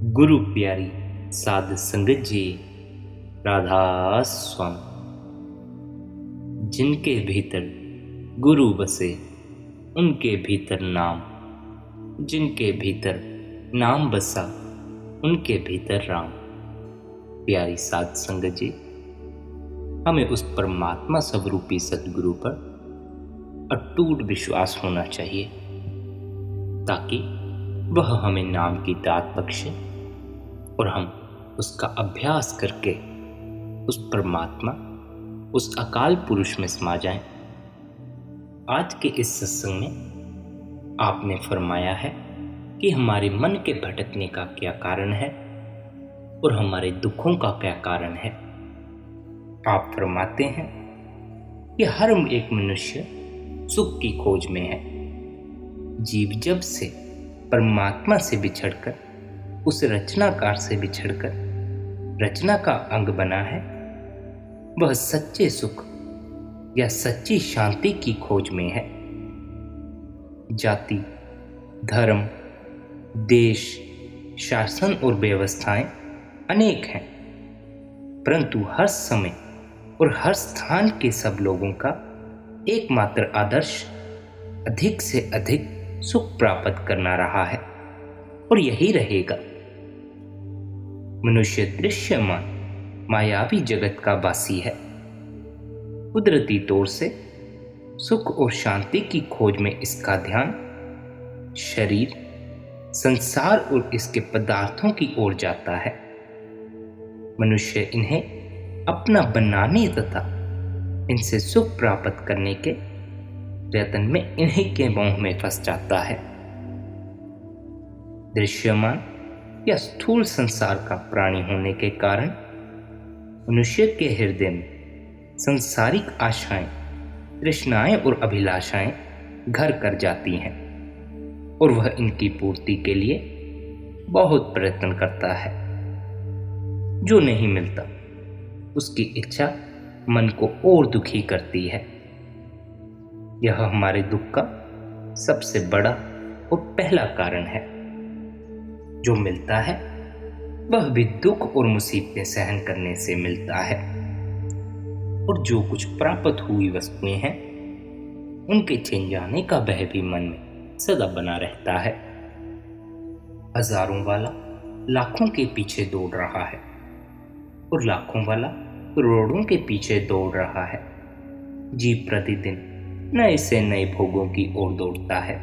गुरु प्यारी साध संगत जी, राधा स्वामी। जिनके भीतर गुरु बसे उनके भीतर नाम, जिनके भीतर नाम बसा उनके भीतर राम। प्यारी साध संगत जी, हमें उस परमात्मा स्वरूपी सदगुरु पर अटूट विश्वास होना चाहिए ताकि वह हमें नाम की दात बख्शे और हम उसका अभ्यास करके उस परमात्मा, उस अकाल पुरुष में समा जाएं। आज के इस सत्संग में आपने फरमाया है कि हमारे मन के भटकने का क्या कारण है और हमारे दुखों का क्या कारण है। आप फरमाते हैं कि हर एक मनुष्य सुख की खोज में है। जीव जब से परमात्मा से बिछड़कर, उस रचनाकार से बिछड़कर रचना का अंग बना है, वह सच्चे सुख या सच्ची शांति की खोज में है। जाति, धर्म, देश, शासन और व्यवस्थाएं अनेक हैं, परंतु हर समय और हर स्थान के सब लोगों का एकमात्र आदर्श अधिक से अधिक सुख प्राप्त करना रहा है और यही रहेगा। मनुष्य दृश्यमान मायावी जगत का वासी है। कुदरती तौर से सुख और शांति की खोज में इसका ध्यान शरीर, संसार और इसके पदार्थों की ओर जाता है। मनुष्य इन्हें अपना बनाने तथा इनसे सुख प्राप्त करने के प्रयत्न में इन्हीं के मोह में फंस जाता है। दृश्यमान या स्थूल संसार का प्राणी होने के कारण मनुष्य के हृदय में सांसारिक आशाएं, तृष्णाएं और अभिलाषाएं घर कर जाती हैं और वह इनकी पूर्ति के लिए बहुत प्रयत्न करता है। जो नहीं मिलता उसकी इच्छा मन को और दुखी करती है। यह हमारे दुख का सबसे बड़ा और पहला कारण है। जो मिलता है वह भी दुख और मुसीबतें सहन करने से मिलता है, और जो कुछ प्राप्त हुई वस्तुएं हैं उनके छिन जाने का भय भी मन में सदा बना रहता है। हजारों वाला लाखों के पीछे दौड़ रहा है और लाखों वाला करोड़ों के पीछे दौड़ रहा है। जीव प्रतिदिन नए से नए भोगों की ओर दौड़ता है,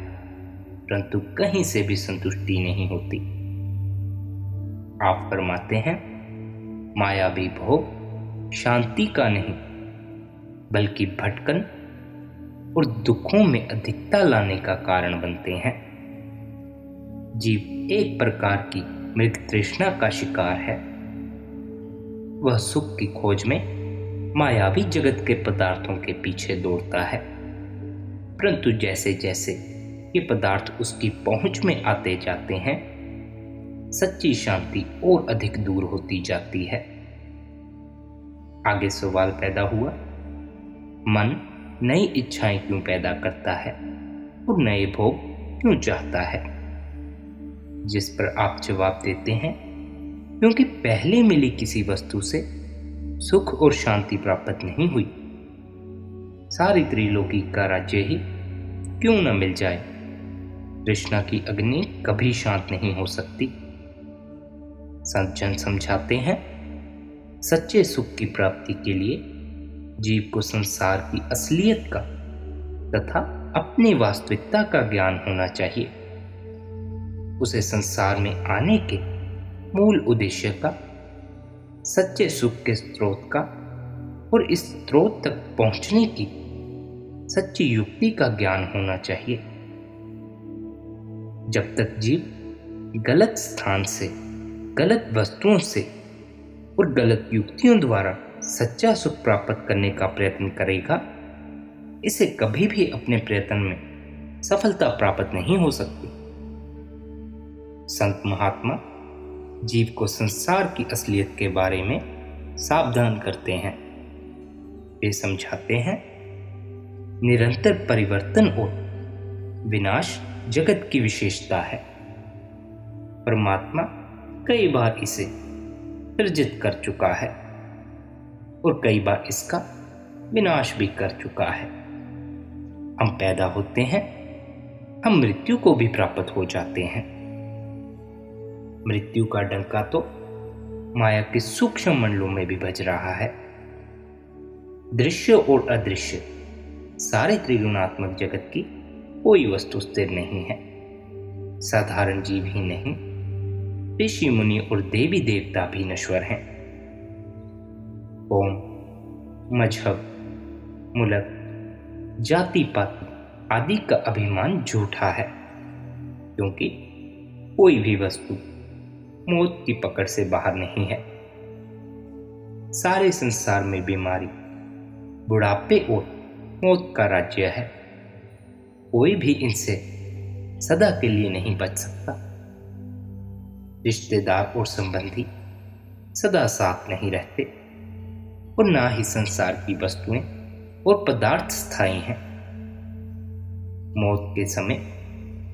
परंतु कहीं से भी संतुष्टि नहीं होती। आप फरमाते हैं, मायावी भोग शांति का नहीं बल्कि भटकन और दुखों में अधिकता लाने का कारण बनते हैं। जीव एक प्रकार की मृग तृष्णा का शिकार है। वह सुख की खोज में मायावी जगत के पदार्थों के पीछे दौड़ता है, परंतु जैसे जैसे ये पदार्थ उसकी पहुंच में आते जाते हैं, सच्ची शांति और अधिक दूर होती जाती है। आगे सवाल पैदा हुआ, मन नई इच्छाएं क्यों पैदा करता है और नए भोग क्यों चाहता है? जिस पर आप जवाब देते हैं, क्योंकि पहले मिली किसी वस्तु से सुख और शांति प्राप्त नहीं हुई। सारी त्रिलोकी का राज्य ही क्यों न मिल जाए, तृष्णा की अग्नि कभी शांत नहीं हो सकती। संत जन समझाते हैं, सच्चे सुख की प्राप्ति के लिए जीव को संसार की असलियत का तथा अपनी वास्तविकता का ज्ञान होना चाहिए। उसे संसार में आने के मूल उद्देश्य का, सच्चे सुख के स्रोत का और इस स्रोत तक पहुंचने की सच्ची युक्ति का ज्ञान होना चाहिए। जब तक जीव गलत स्थान से, गलत वस्तुओं से और गलत युक्तियों द्वारा सच्चा सुख प्राप्त करने का प्रयत्न करेगा, इसे कभी भी अपने प्रयत्न में सफलता प्राप्त नहीं हो सकती। संत महात्मा जीव को संसार की असलियत के बारे में सावधान करते हैं। वे समझाते हैं, निरंतर परिवर्तन और विनाश जगत की विशेषता है। परमात्मा कई बार इसे सृजित कर चुका है और कई बार इसका विनाश भी कर चुका है। हम पैदा होते हैं, हम मृत्यु को भी प्राप्त हो जाते हैं। मृत्यु का डंका तो माया के सूक्ष्म मंडलों में भी बज रहा है। दृश्य और अदृश्य सारे त्रिगुणात्मक जगत की कोई वस्तु स्थिर नहीं है। साधारण जीव ही नहीं, ऋषि मुनि और देवी देवता भी नश्वर हैं। कौम, मजहब, मुल्क, जाति पाति आदि का अभिमान झूठा है, क्योंकि कोई भी वस्तु मौत की पकड़ से बाहर नहीं है। सारे संसार में बीमारी, बुढ़ापे और मौत का राज्य है। कोई भी इनसे सदा के लिए नहीं बच सकता। रिश्तेदार और संबंधी सदा साथ नहीं रहते और ना ही संसार की वस्तुएं और पदार्थ स्थायी हैं। मौत के समय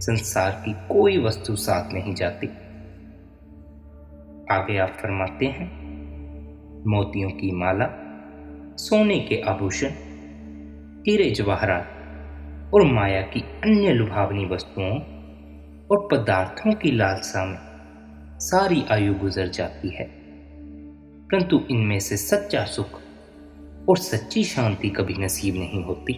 संसार की कोई वस्तु साथ नहीं जाती। आगे आप फरमाते हैं, मोतियों की माला, सोने के आभूषण, हीरे जवाहरात और माया की अन्य लुभावनी वस्तुओं और पदार्थों की लालसा में सारी आयु गुजर जाती है, परंतु इनमें से सच्चा सुख और सच्ची शांति कभी नसीब नहीं होती।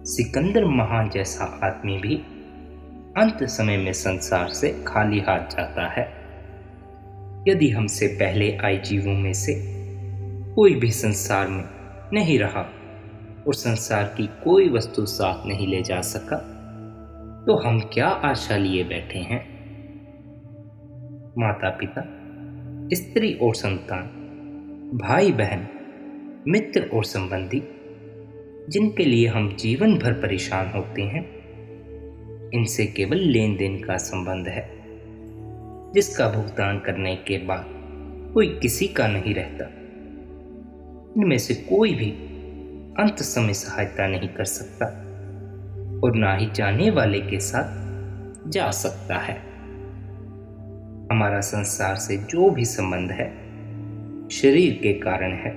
सिकंदर महान जैसा आदमी भी अंत समय में संसार से खाली हाथ जाता है। यदि हमसे पहले आए जीवों में से कोई भी संसार में नहीं रहा और संसार की कोई वस्तु साथ नहीं ले जा सका, तो हम क्या आशा लिए बैठे हैं। माता पिता, स्त्री और संतान, भाई बहन, मित्र और संबंधी, जिनके लिए हम जीवन भर परेशान होते हैं, इनसे केवल लेन देन का संबंध है, जिसका भुगतान करने के बाद कोई किसी का नहीं रहता। इनमें से कोई भी अंत समय सहायता नहीं कर सकता और ना ही जाने वाले के साथ जा सकता है। हमारा संसार से जो भी संबंध है, शरीर के कारण है।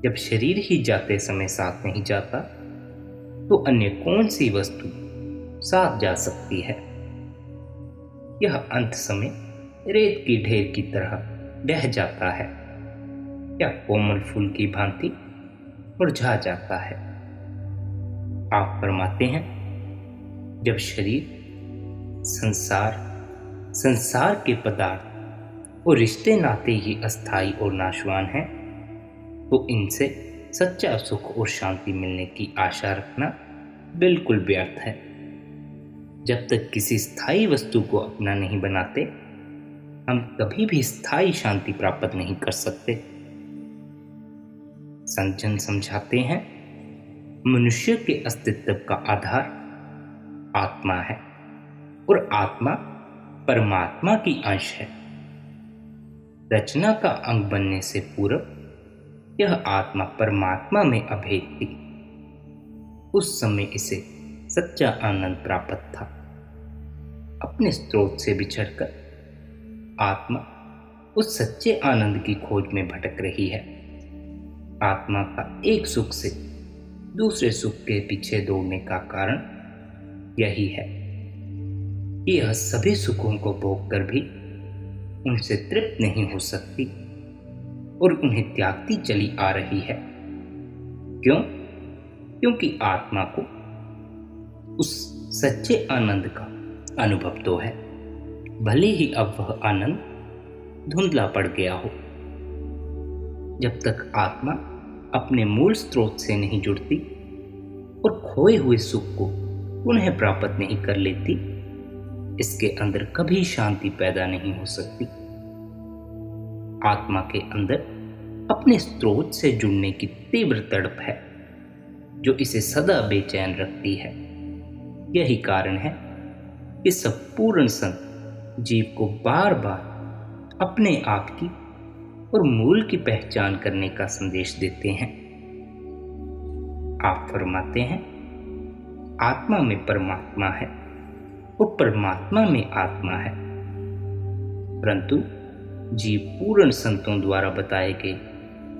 जब शरीर ही जाते समय साथ नहीं जाता, तो अन्य कौन सी वस्तु साथ जा सकती है। यह अंत समय रेत की ढेर की तरह बह जाता है या कोमल फूल की भांति मुरझा जाता है। आप फरमाते हैं, जब शरीर, संसार के पदार्थ और रिश्ते नाते ही अस्थाई और नाशवान हैं, तो इनसे सच्चा सुख और शांति मिलने की आशा रखना बिल्कुल व्यर्थ है। जब तक किसी स्थायी वस्तु को अपना नहीं बनाते, हम कभी भी स्थायी शांति प्राप्त नहीं कर सकते। संत जन समझाते हैं, मनुष्य के अस्तित्व का आधार आत्मा है और आत्मा परमात्मा की अंश है। रचना का अंग बनने से पूर्व यह आत्मा परमात्मा में अभेद थी। उस समय इसे सच्चा आनंद प्राप्त था। अपने स्रोत से बिछड़कर आत्मा उस सच्चे आनंद की खोज में भटक रही है। आत्मा का एक सुख से दूसरे सुख के पीछे दौड़ने का कारण यही है कि यह सभी सुखों को भोग कर भी उनसे तृप्त नहीं हो सकती और उन्हें त्यागती चली आ रही है। क्यों? क्योंकि आत्मा को उस सच्चे आनंद का अनुभव तो है, भले ही अब वह आनंद धुंधला पड़ गया हो। जब तक आत्मा अपने मूल स्रोत से नहीं जुड़ती और खोए हुए सुख को पुनः प्राप्त नहीं कर लेती, इसके अंदर कभी शांति पैदा नहीं हो सकती। आत्मा के अंदर अपने स्रोत से जुड़ने की तीव्र तड़प है, जो इसे सदा बेचैन रखती है। यही कारण है कि संपूर्ण संत जीव को बार बार अपने आप की और मूल की पहचान करने का संदेश देते हैं। आप फरमाते हैं, आत्मा में परमात्मा है और परमात्मा में आत्मा है। परंतु जीव पूर्ण संतों द्वारा बताए गए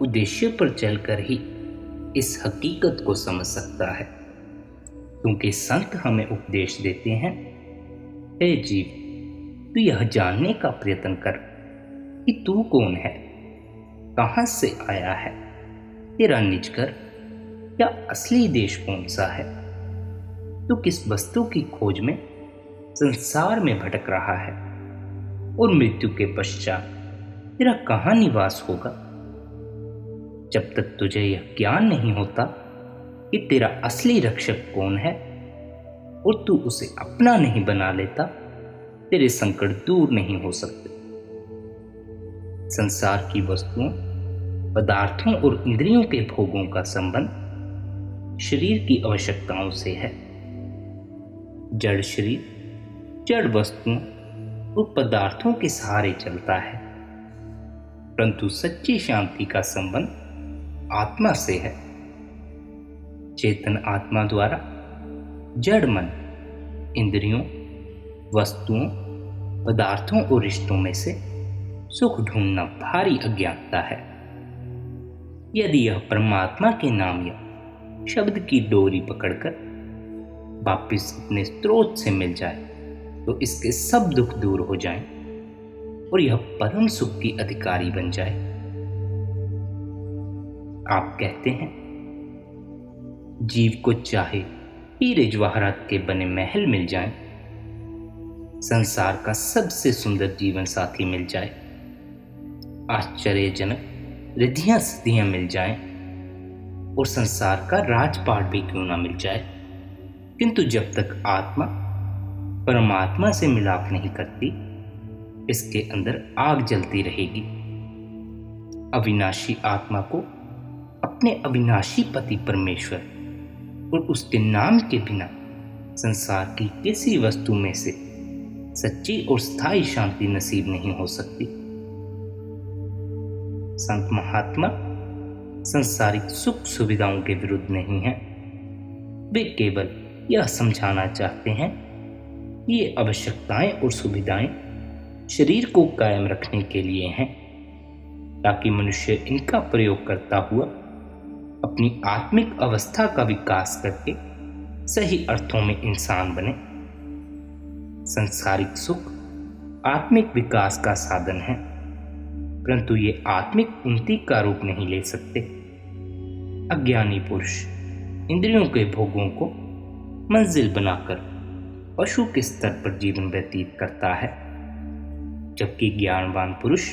उद्देश्य पर चलकर ही इस हकीकत को समझ सकता है, क्योंकि संत हमें उपदेश देते हैं, हे जीव, तू यह जानने का प्रयत्न कर कि तू कौन है, कहां से आया है, तेरा निज घर या असली देश कौन सा है, तू किस वस्तु की खोज में संसार में भटक रहा है और मृत्यु के पश्चात तेरा कहां निवास होगा। जब तक तुझे यह ज्ञान नहीं होता कि तेरा असली रक्षक कौन है और तू उसे अपना नहीं बना लेता, तेरे संकट दूर नहीं हो सकते। संसार की वस्तुओं, पदार्थों और इंद्रियों के भोगों का संबंध शरीर की आवश्यकताओं से है। जड़ शरीर जड़ वस्तुओं और पदार्थों के सहारे चलता है, परंतु सच्ची शांति का संबंध आत्मा से है। चेतन आत्मा द्वारा जड़ मन, इंद्रियों, वस्तुओं, पदार्थों और रिश्तों में से सुख ढूंढना भारी अज्ञानता है। यदि यह परमात्मा के नाम या शब्द की डोरी पकड़कर वापिस अपने स्रोत से मिल जाए तो इसके सब दुख दूर हो जाएं और यह परम सुख की अधिकारी बन जाए। आप कहते हैं, जीव को चाहे हीरे जवाहरात के बने महल मिल जाएं, संसार का सबसे सुंदर जीवन साथी मिल जाए, आश्चर्यजनक रिद्धियां सिद्धियां मिल जाएं और संसार का राजपाट भी क्यों ना मिल जाए, किंतु जब तक आत्मा परमात्मा से मिलाप नहीं करती, इसके अंदर आग जलती रहेगी। अविनाशी आत्मा को अपने अविनाशी पति परमेश्वर और उसके नाम के बिना संसार की किसी वस्तु में से सच्ची और स्थायी शांति नसीब नहीं हो सकती। संत महात्मा संसारिक सुख सुविधाओं के विरुद्ध नहीं हैं, वे केवल यह समझाना चाहते हैं कि ये आवश्यकताएं और सुविधाएं शरीर को कायम रखने के लिए हैं, ताकि मनुष्य इनका प्रयोग करता हुआ अपनी आत्मिक अवस्था का विकास करके सही अर्थों में इंसान बने। सांसारिक सुख आत्मिक विकास का साधन है, परंतु ये आत्मिक उन्नति का रूप नहीं ले सकते। अज्ञानी पुरुष इंद्रियों के भोगों को मंजिल बनाकर पशु के स्तर पर जीवन व्यतीत करता है, जबकि ज्ञानवान पुरुष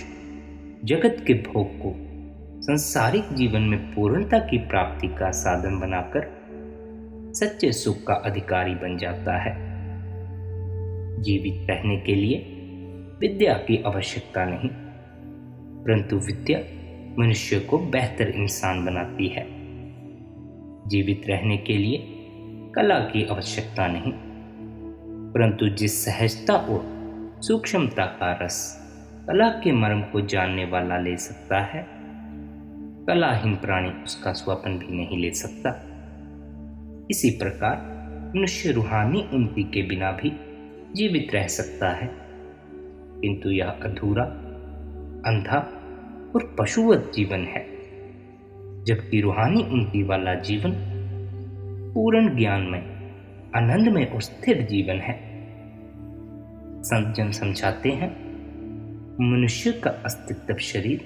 जगत के भोग को संसारिक जीवन में पूर्णता की प्राप्ति का साधन बनाकर सच्चे सुख का अधिकारी बन जाता है। जीवित रहने के लिए विद्या की आवश्यकता नहीं, परंतु विद्या मनुष्य को बेहतर इंसान बनाती है। जीवित रहने के लिए कला की आवश्यकता नहीं, परंतु जिस सहजता और सूक्ष्मता का रस कला के मर्म को जानने वाला ले सकता है, कलाहीन प्राणी उसका स्वप्न भी नहीं ले सकता। इसी प्रकार मनुष्य रूहानी उन्नति के बिना भी जीवित रह सकता है, किंतु यह अधूरा, अंधा और पशुवत जीवन है, जबकि रूहानी उन्नति वाला जीवन पूर्ण ज्ञान में, आनंद में और स्थिर जीवन है। संत जन समझाते हैं, मनुष्य का अस्तित्व शरीर,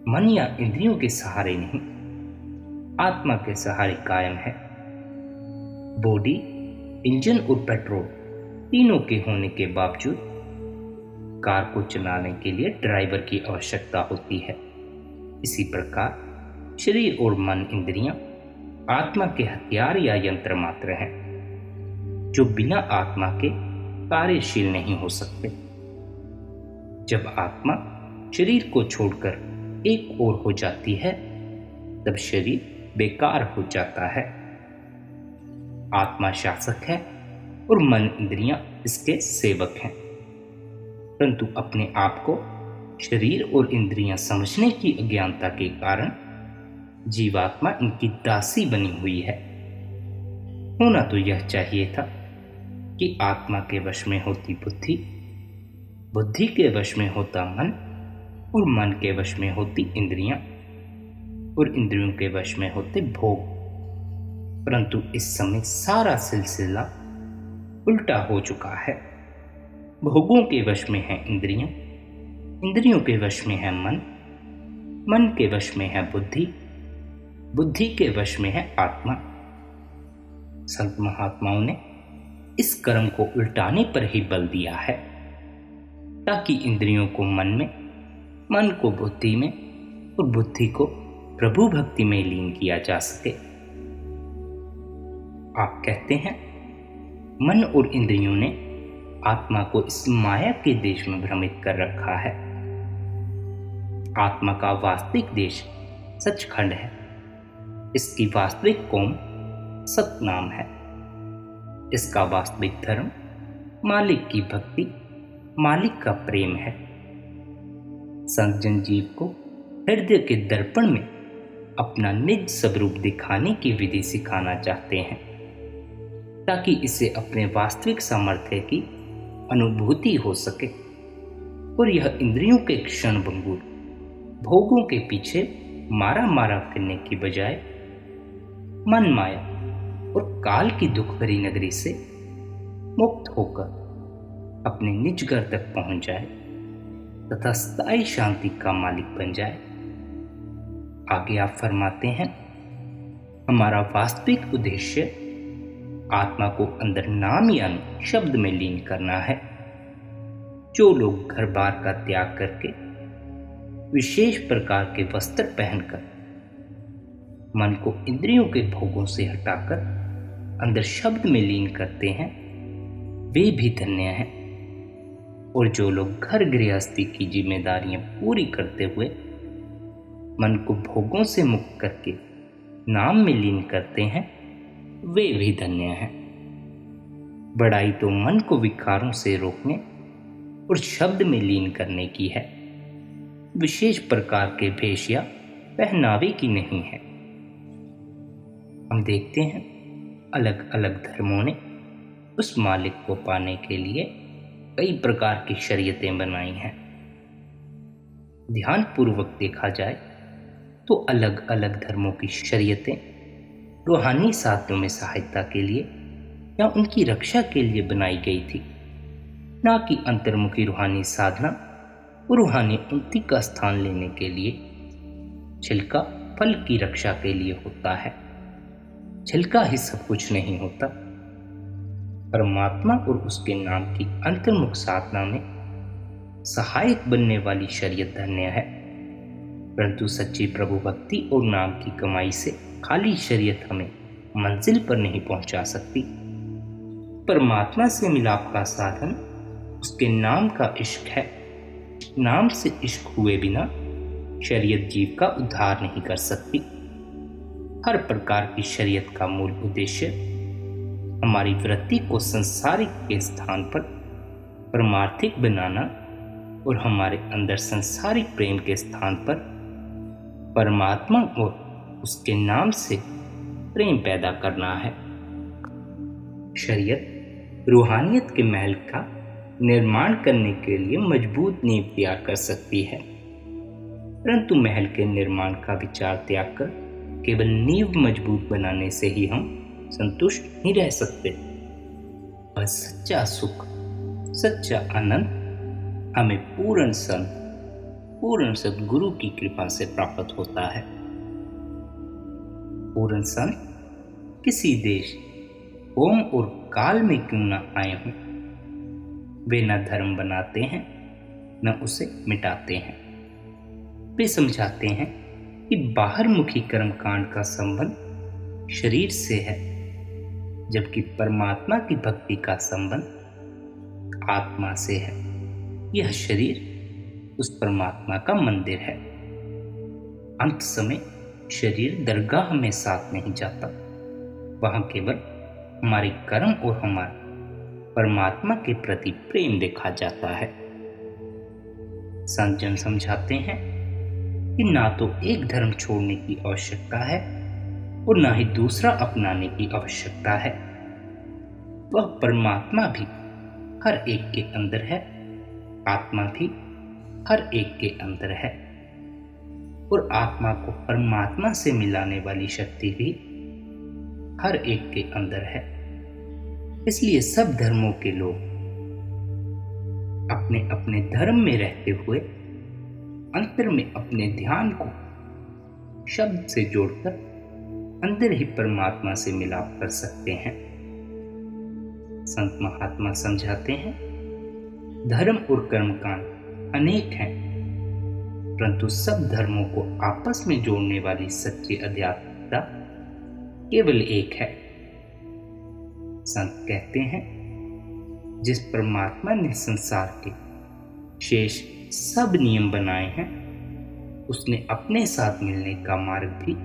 मन या इंद्रियों के सहारे नहीं, आत्मा के सहारे कायम है। बॉडी, इंजन और पेट्रोल तीनों के होने के बावजूद कार को चलाने के लिए ड्राइवर की आवश्यकता होती है। इसी प्रकार शरीर और मन, इंद्रियां आत्मा के हथियार या यंत्र मात्र हैं, जो बिना आत्मा के कार्यशील नहीं हो सकते। जब आत्मा शरीर को छोड़कर एक ओर हो जाती है, तब शरीर बेकार हो जाता है। आत्मा शासक है और मन, इंद्रियां इसके सेवक हैं, परंतु अपने आप को शरीर और इंद्रियां समझने की अज्ञानता के कारण जीवात्मा इनकी दासी बनी हुई है। होना तो यह चाहिए था कि आत्मा के वश में होती बुद्धि, बुद्धि के वश में होता मन और मन के वश में होती इंद्रियां और इंद्रियों के वश में होते भोग। परंतु इस समय सारा सिलसिला उल्टा हो चुका है। भोगों के वश में है इंद्रियां, इंद्रियों के वश में है मन, मन के वश में है बुद्धि, बुद्धि के वश में है आत्मा। संत महात्माओं ने इस कर्म को उल्टाने पर ही बल दिया है, ताकि इंद्रियों को मन में, मन को बुद्धि में और बुद्धि को प्रभु भक्ति में लीन किया जा सके। आप कहते हैं मन और इंद्रियों ने आत्मा को इस माया के देश में भ्रमित कर रखा है। आत्मा का वास्तविक देश सचखंड है। इसकी वास्तविक कौम सतनाम है। इसका वास्तविक धर्म मालिक की भक्ति, मालिक का प्रेम है। संत जन जीव को हृदय के दर्पण में अपना निज स्वरूप दिखाने की विधि सिखाना चाहते हैं, ताकि इसे अपने वास्तविक सामर्थ्य की अनुभूति हो सके और यह इंद्रियों के क्षण भंगुर भोगों के पीछे मारा मारा फिरने की बजाय मन माया और काल की दुख भरी नगरी से मुक्त होकर अपने निज घर तक पहुंच जाए तथा स्थायी शांति का मालिक बन जाए। आगे आप फरमाते हैं, हमारा वास्तविक उद्देश्य आत्मा को अंदर नाम यानी शब्द में लीन करना है। जो लोग घर बार का त्याग करके विशेष प्रकार के वस्त्र पहनकर मन को इंद्रियों के भोगों से हटाकर अंदर शब्द में लीन करते हैं, वे भी धन्य हैं। और जो लोग घर गृहस्थी की जिम्मेदारियां पूरी करते हुए मन को भोगों से मुक्त करके नाम में लीन करते हैं, वे भी धन्य हैं। बड़ाई तो मन को विकारों से रोकने और शब्द में लीन करने की है, विशेष प्रकार के भेष या पहनावे की नहीं है। हम देखते हैं अलग अलग धर्मों ने उस मालिक को पाने के लिए कई प्रकार की शरीयतें बनाई हैं। ध्यान पूर्वक देखा जाए तो अलग अलग धर्मों की शरीयतें रूहानी साधनों में सहायता के लिए या उनकी रक्षा के लिए बनाई गई थी, ना कि अंतर्मुखी रूहानी साधना और रूहानी उन्नति का स्थान लेने के लिए। छिलका फल की रक्षा के लिए होता है, छिलका ही सब कुछ नहीं होता। परमात्मा और उसके नाम की अंतर्मुख साधना में सहायक बनने वाली शरीयत धन्य है। परंतु सच्ची प्रभु भक्ति और नाम की कमाई से खाली शरीयत हमें मंजिल पर नहीं पहुंचा सकती। परमात्मा से मिलाप का साधन उसके नाम का इश्क है। नाम से इश्क हुए बिना शरीयत जीव का उद्धार नहीं कर सकती। हर प्रकार की शरीयत का मूल उद्देश्य हमारी वृत्ति को संसारिक के स्थान पर परमार्थिक बनाना और हमारे अंदर संसारिक प्रेम के स्थान पर परमात्मा और उसके नाम से प्रेम पैदा करना है। शरीयत रूहानियत के महल का निर्माण करने के लिए मजबूत नींव तैयार कर सकती है, परंतु महल के निर्माण का विचार त्याग कर केवल नींव मजबूत बनाने से ही हम संतुष्ट नहीं रह सकते। बस सच्चा सुख, सच्चा आनंद हमें पूर्ण संत, पूर्ण सद्गुरु की कृपा से प्राप्त होता है। पूर्ण संत किसी देश, ओम और काल में क्यों न आए हों, वे न धर्म बनाते हैं न उसे मिटाते हैं। वे समझाते हैं कि बाहर मुखी कर्मकांड का संबंध शरीर से है, जबकि परमात्मा की भक्ति का संबंध आत्मा से है। यह शरीर उस परमात्मा का मंदिर है। अंत समय शरीर दरगाह में साथ नहीं जाता, वहां केवल हमारे कर्म और हमारे परमात्मा के प्रति प्रेम देखा जाता है। संत जन समझाते हैं कि ना तो एक धर्म छोड़ने की आवश्यकता है और ना ही दूसरा अपनाने की आवश्यकता है। वह परमात्मा भी हर एक के अंदर है, आत्मा भी हर एक के अंदर है, और आत्मा को परमात्मा से मिलाने वाली शक्ति भी हर एक के अंदर है। इसलिए सब धर्मों के लोग अपने अपने धर्म में रहते हुए अंतर में अपने ध्यान को शब्द से जोड़कर अंदर ही परमात्मा से मिलाप कर सकते हैं। संत महात्मा समझाते हैं, धर्म और कर्मकांड अनेक हैं, परंतु सब धर्मों को आपस में जोड़ने वाली सच्ची आध्यात्मिकता केवल एक है। संत कहते हैं, जिस परमात्मा ने संसार के शेष सब नियम बनाए हैं, उसने अपने साथ मिलने का मार्ग भी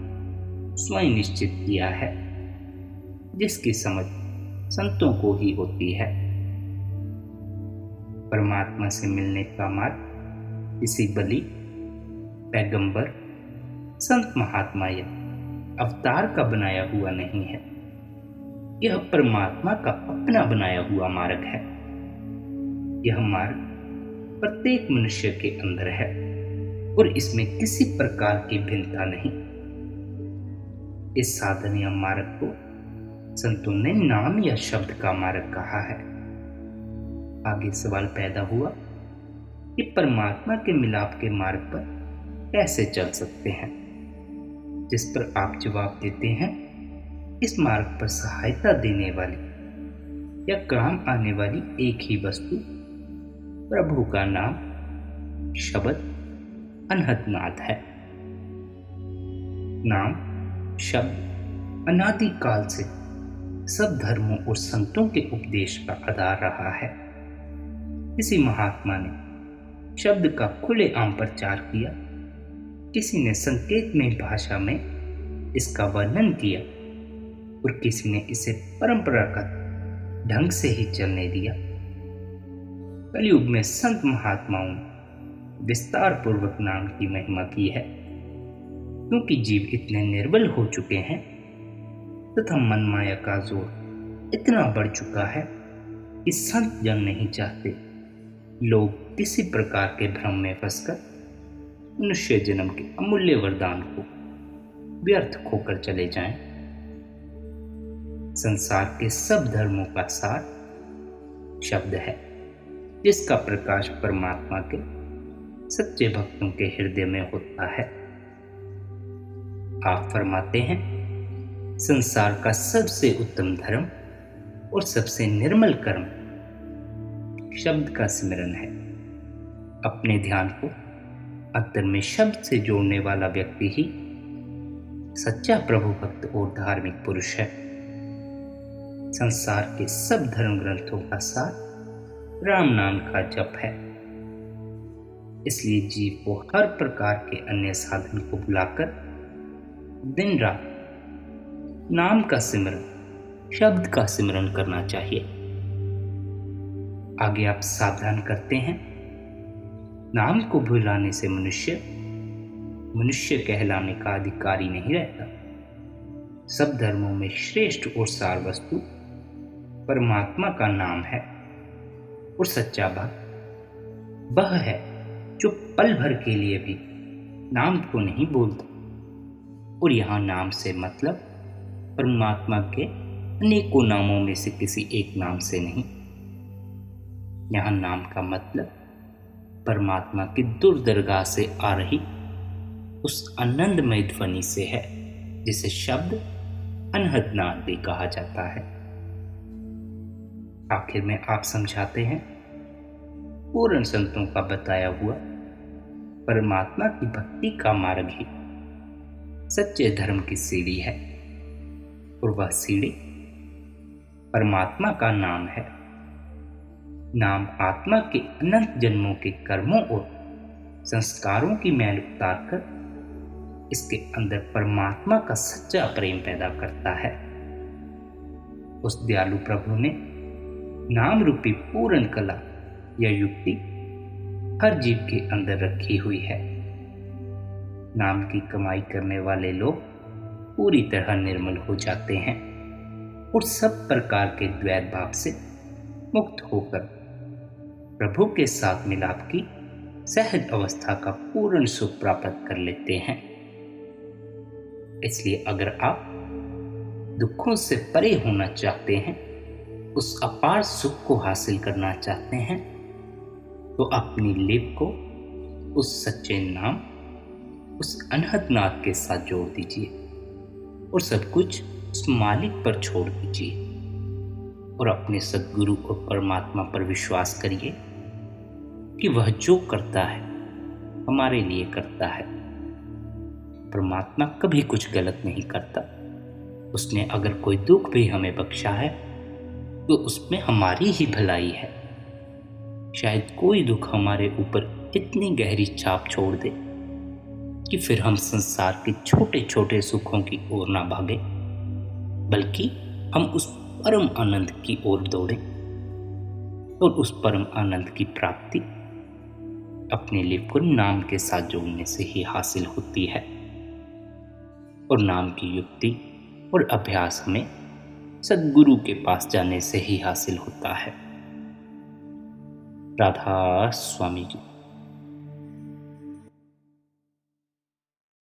स्वयं निश्चित किया है, जिसकी समझ संतों को ही होती है। परमात्मा से मिलने का मार्ग किसी बलि, पैगंबर, संत महात्मा या अवतार का बनाया हुआ नहीं है। यह परमात्मा का अपना बनाया हुआ मार्ग है। यह मार्ग प्रत्येक मनुष्य के अंदर है और इसमें किसी प्रकार की भिन्नता नहीं। इस साधन या मार्ग को संतों ने नाम या शब्द का मार्ग कहा है। आगे सवाल पैदा हुआ कि परमात्मा के मिलाप के मार्ग पर कैसे चल सकते हैं, जिस पर आप जवाब देते हैं, इस मार्ग पर सहायता देने वाली या काम आने वाली एक ही वस्तु प्रभु का नाम, शब्द, अनहद नाद है। नाम, शब्द अनादि काल से सब धर्मों और संतों के उपदेश का आधार रहा है। किसी महात्मा ने शब्द का खुलेआम प्रचार किया, किसी ने संकेतमय भाषा में इसका वर्णन किया और किसी ने इसे परंपरागत ढंग से ही चलने दिया। कलयुग में संत महात्माओं ने विस्तार पूर्वक नाम की महिमा की है, क्योंकि जीव इतने निर्बल हो चुके हैं तथा मनमाया का जोर इतना बढ़ चुका है कि संत जन नहीं चाहते लोग किसी प्रकार के भ्रम में फंसकर मनुष्य जन्म के अमूल्य वरदान को व्यर्थ खोकर चले जाएं। संसार के सब धर्मों का सार शब्द है, जिसका प्रकाश परमात्मा के सच्चे भक्तों के हृदय में होता है। आप फरमाते हैं, संसार का सबसे उत्तम धर्म और सबसे निर्मल कर्म शब्द का स्मरण है। अपने ध्यान को अंतर में शब्द से जोड़ने वाला व्यक्ति ही सच्चा प्रभु भक्त और धार्मिक पुरुष है। संसार के सब धर्म ग्रंथों का सार राम नाम का जप है। इसलिए जीव को हर प्रकार के अन्य साधन को बुलाकर दिन रात नाम का सिमरन, शब्द का सिमरन करना चाहिए। आगे आप सावधान करते हैं, नाम को भुलाने से मनुष्य कहलाने का अधिकारी नहीं रहता। सब धर्मों में श्रेष्ठ और सार वस्तु परमात्मा का नाम है, और सच्चा भक्त वह है जो पल भर के लिए भी नाम को नहीं बोलता। और यहाँ नाम से मतलब परमात्मा के अनेकों नामों में से किसी एक नाम से नहीं। यहाँ नाम का मतलब परमात्मा की दुर्दरगाह से आ रही उस आनंदमय ध्वनि से है, जिसे शब्द अनहद नाद भी कहा जाता है। आखिर में आप समझाते हैं, पूर्ण संतों का बताया हुआ परमात्मा की भक्ति का मार्ग ही सच्चे धर्म की सीढ़ी है, और वह सीढ़ी परमात्मा का नाम है। नाम आत्मा के अनंत जन्मों के कर्मों और संस्कारों की मैल उतार कर इसके अंदर परमात्मा का सच्चा प्रेम पैदा करता है। उस दयालु प्रभु ने नाम रूपी पूर्ण कला या युक्ति हर जीव के अंदर रखी हुई है। नाम की कमाई करने वाले लोग पूरी तरह निर्मल हो जाते हैं और सब प्रकार के द्वैत भाव से मुक्त होकर प्रभु के साथ मिलाप की सहज अवस्था का पूर्ण सुख प्राप्त कर लेते हैं। इसलिए अगर आप दुखों से परे होना चाहते हैं, उस अपार सुख को हासिल करना चाहते हैं, तो अपनी लिप को उस सच्चे नाम, उस अनहद नाद के साथ जोड़ दीजिए और सब कुछ उस मालिक पर छोड़ दीजिए और अपने सद्गुरु और परमात्मा पर विश्वास करिए कि वह जो करता है हमारे लिए करता है। परमात्मा कभी कुछ गलत नहीं करता। उसने अगर कोई दुख भी हमें बख्शा है तो उसमें हमारी ही भलाई है। शायद कोई दुख हमारे ऊपर इतनी गहरी छाप छोड़ दे कि फिर हम संसार के छोटे छोटे सुखों की ओर ना भागें, बल्कि हम उस परम आनंद की ओर दौड़ें। और उस परम आनंद की प्राप्ति अपने लिप को नाम के साथ जोड़ने से ही हासिल होती है। और नाम की युक्ति और अभ्यास हमें सद्गुरु के पास जाने से ही हासिल होता है। राधा स्वामी जी।